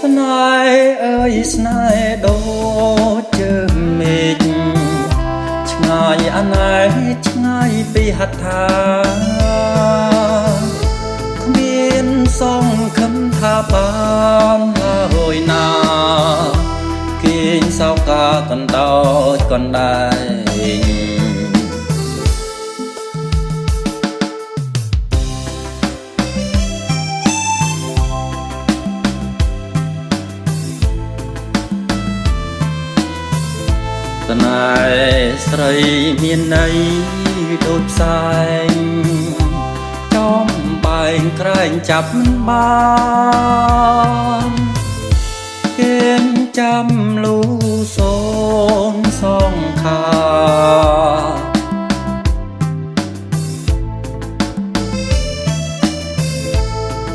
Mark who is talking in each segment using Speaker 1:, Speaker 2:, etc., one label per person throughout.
Speaker 1: ស្នេហ៍អើយស្នេហ៍ដូចជើងមេឃឆ្ងាយអណែកឆ្ងាយពីហត្ថាគ្មានសង្ឃឹមថាបានហើយណាគេងសោកាកណ្ដោចកណ្ដែងស្នេហ៍ស្រីមានន័យដូចផ្សែងចំបែងក្រែងចាប់មិនបានគេចាំលូសូនសងខា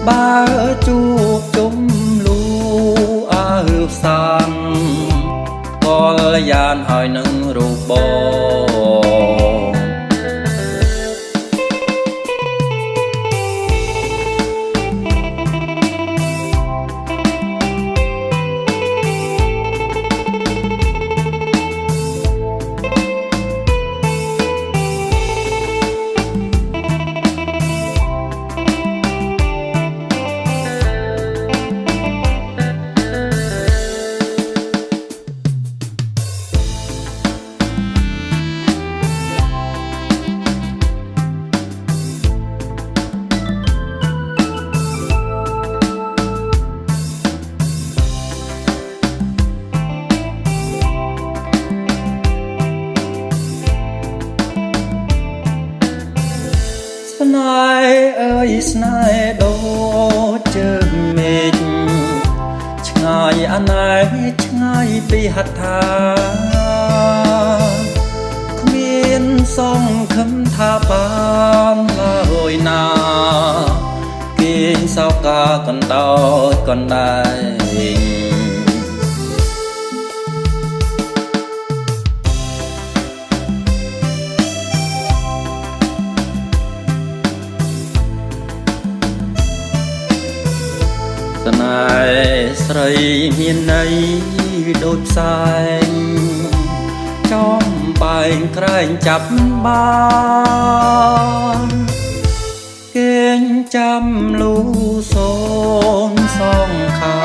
Speaker 1: បើជួបជុំលូអើផ្សាំកលយានហើយនឹងរូបបងស្នេហ៍អើយស្នេហ៍ដូចជើងមេឃឆ្ងាយអណែកឆ្ងាយពីហត្ថាគ្មានសង្ឃឹមថាបានហើយណាគេងសោកាកណ្ដោចកណ្ដែងស្នេហ៍ស្រីមានន័យដូចផ្សែងចំបែងក្រែងចាប់មិនបានគេងចាំលូសូនសងខា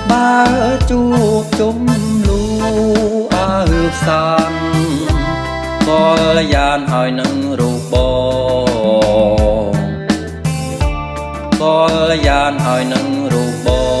Speaker 1: បើជួបជុំលូអើផ្សាំកលយានហើយនឹងរូបបងកលយានហើយនឹងរូបបង